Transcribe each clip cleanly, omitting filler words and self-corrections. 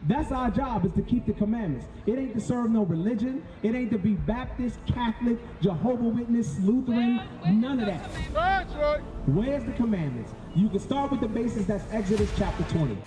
That's our job, is to keep the commandments. It ain't to serve no religion. It ain't to be Baptist, Catholic, Jehovah's Witness, Lutheran, none of that. That's right. Where's the commandments? You can start with the basics. That's Exodus chapter 20.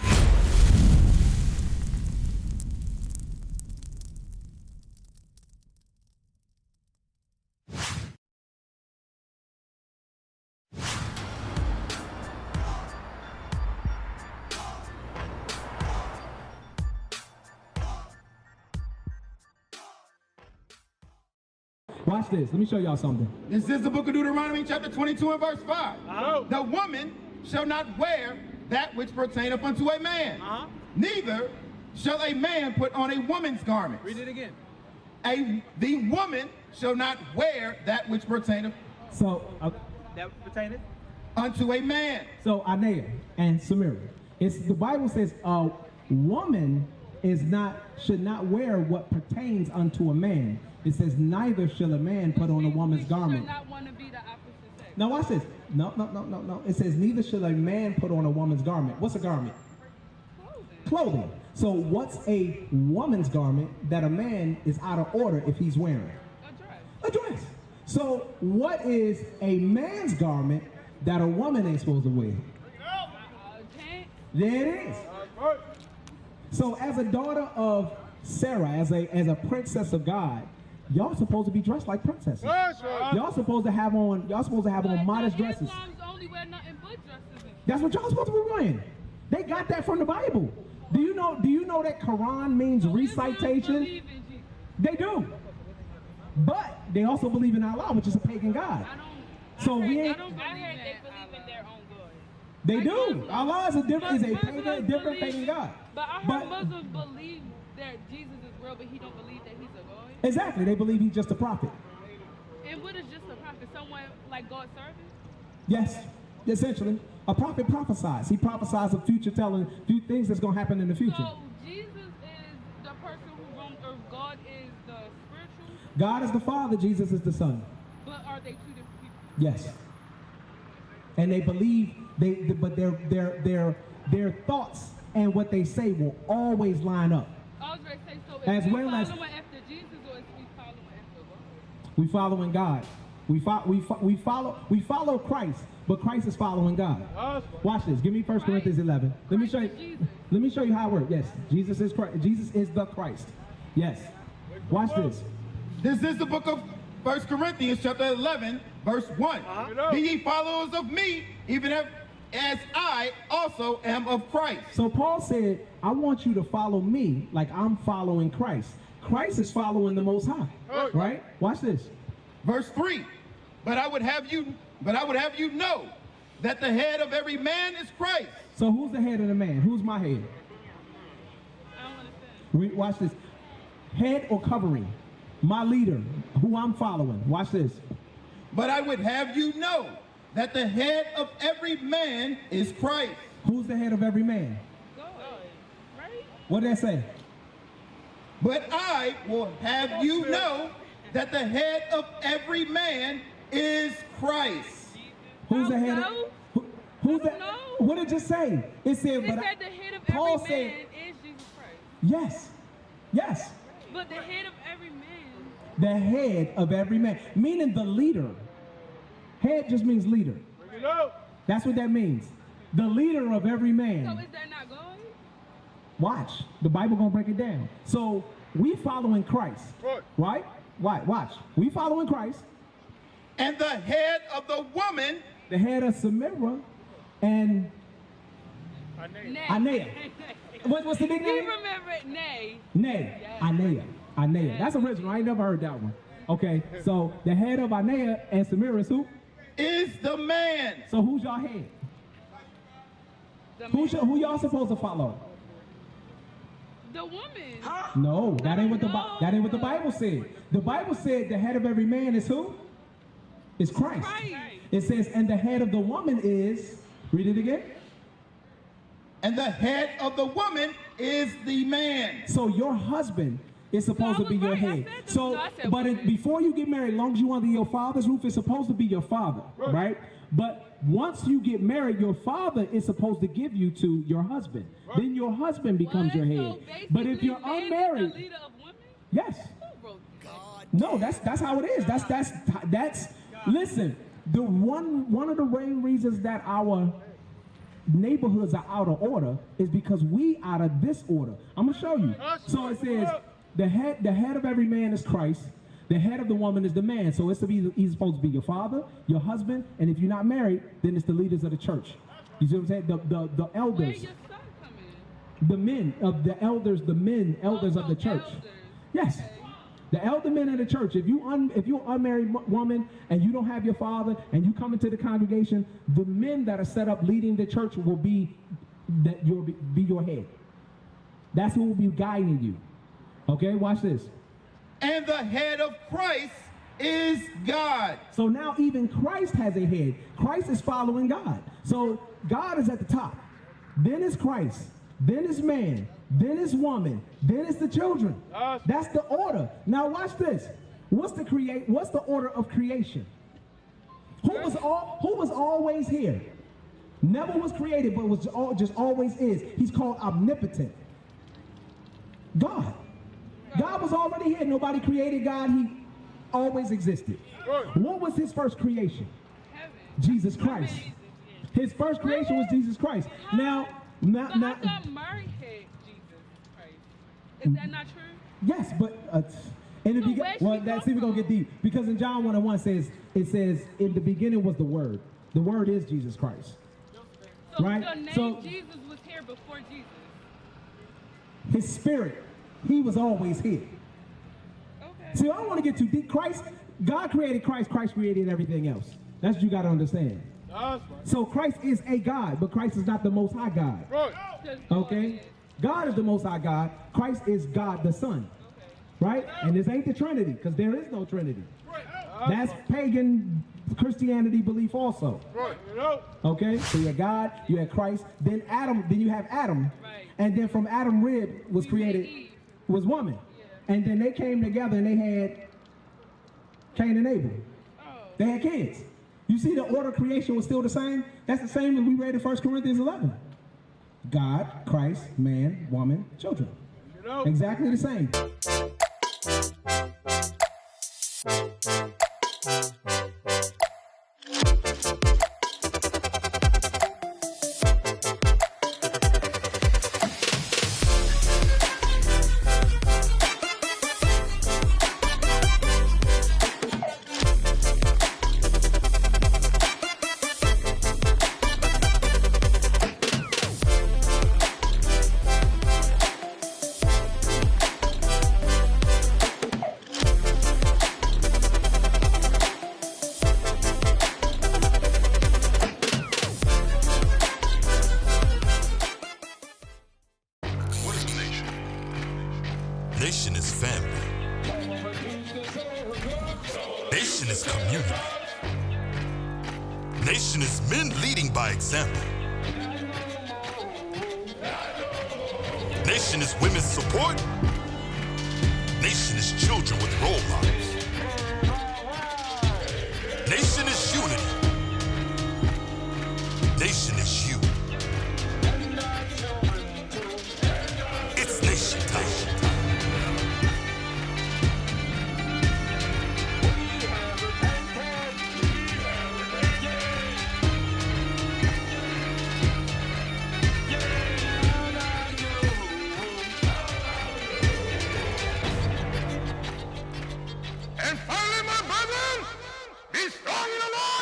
Watch this. Let me show y'all something. This is the book of Deuteronomy, chapter 22 and verse 5. The woman shall not wear that which pertaineth unto a man. Neither shall a man put on a woman's garment. Read it again. The woman shall not wear that which pertaineth That pertaineth unto a man. So Anea and Samaria. The Bible says a woman should not wear what pertains unto a man. It says neither shall a man put on a woman's garment. Should not want to be the opposite sex. Now watch this. No. It says neither shall a man put on a woman's garment. What's a garment? Clothing. So what's a woman's garment that a man is out of order if he's wearing? A dress. So what is a man's garment that a woman ain't supposed to wear? There it is. So as a daughter of Sarah, as a princess of God, y'all supposed to be dressed like princesses. Y'all supposed to have on modest dresses. Islams only wear nothing but dresses. That's what y'all supposed to be wearing. They got that from the Bible. Do you know that Quran means recitation? They do. But they also believe in Allah, which is a pagan god. So we ain't. I heard they believe in their own God. They do. Allah is a different pagan god. But I heard Muslims believe that Jesus is real, but he don't believe that he's a God. Exactly. They believe he's just a prophet. And what is just a prophet? Someone like God's servant? Yes, essentially. A prophet prophesies. He prophesies of future, telling things that's going to happen in the future. So Jesus is the person who roamed earth. God is the spiritual? God is the Father. Jesus is the Son. But are they two different people? Yes. And they believe, but their thoughts and what they say will always line up. I was ready to say, so As we well as following after Jesus, or is we following after God? we following God. We follow Christ, but Christ is following God. Watch this. Give me 1 Corinthians 11. Let me show you how it works. Yes, Jesus is Christ. Jesus is the Christ. Yes. Watch this. This is the book of 1 Corinthians, chapter 11, verse 1. Be ye followers of me, even as I also am of Christ. So Paul said, I want you to follow me like I'm following Christ. Christ is following the Most High. Right? Watch this. Verse 3. But I would have you know that the head of every man is Christ. So who's the head of the man? Who's my head? I don't understand. Watch this. Head or covering? My leader, who I'm following. Watch this. But I would have you know that the head of every man is Christ. Who's the head of every man? God. Right? What did that say? But I will have you know that the head of every man is Christ. Who's the head of? Who's that? What did it just say? It said. It said the head of Paul every said, man is Jesus Christ. Yes. Yes. But the head of every man. The head of every man, meaning the leader. Head just means leader. That's what that means. The leader of every man. So is that not God? Watch. The Bible gonna break it down. So we following Christ. Right? Watch. We following Christ. And the head of the woman. The head of Samaria and Anea. What's the nickname? He remembered Nay. Nay. Yes. Anea. That's original. I ain't never heard that one. Okay. So the head of Anea and Samaria is who? Is the man. So who's y'all head? Who y'all supposed to follow? The woman. No, that ain't what the Bible said. The Bible said the head of every man is who? Is Christ. It says, and the head of the woman is, read it again. And the head of the woman is the man. So your husband is supposed to be your head. So, before you get married, as long as you under your father's roof, it's supposed to be your father, right? But once you get married, your father is supposed to give you to your husband. Right. Then your husband becomes your head. So but if you're unmarried, the leader of women? Yes. Who wrote that? No, that's how it is. That's listen, the one of the main reasons that our neighborhoods are out of order is because we out of this order. I'm gonna show you. So it says the head of every man is Christ. The head of the woman is the man. So he's supposed to be your father, your husband, and if you're not married, then it's the leaders of the church. You see what I'm saying? The elders. Where your son come in? The men of the elders, elders of the church. Elders. Yes. Okay. The elder men of the church. If you're an unmarried woman and you don't have your father and you come into the congregation, the men that are set up leading the church will be your head. That's who will be guiding you. Okay, watch this. And the head of Christ is God. So now even Christ has a head. Christ is following God. So God is at the top. Then is Christ. Then is man. Then is woman. Then is the children. That's the order. Now watch this. What's the order of creation? Who was always here? Never was created, but just always is. He's called omnipotent. God. God was already here. Nobody created God. He always existed. What was his first creation? Heaven. Jesus Christ. His first creation was Jesus Christ. Now, But I thought Mary had Jesus Christ. Is that not true? yes, but in the beginning, well, that's see, we're gonna get deep because in John 1:1 it says in the beginning was the Word. The Word is Jesus Christ. So Right? the name So- Jesus was here before Jesus. His Spirit, he was always here. Okay. See, I don't want to get too deep. God created Christ. Christ created everything else. That's what you got to understand. So Christ is a God, but Christ is not the Most High God. Okay? God is the Most High God. Christ is God the Son. Right? And this ain't the Trinity, because there is no Trinity. That's pagan Christianity belief also. Okay? So you have God, you have Christ, then Adam, then you have Adam. And then from Adam rib was created, was woman. And then they came together and they had Cain and Abel. They had kids. You see the order of creation was still the same? That's the same as we read in 1 Corinthians 11. God, Christ, man, woman, children. Exactly the same. Nation is family. Nation is community. Nation is men leading by example. Nation is women's support. Nation is children with role models. Nation is unity. Nation is you. It's nation time. And finally, my brethren, be strong in the Lord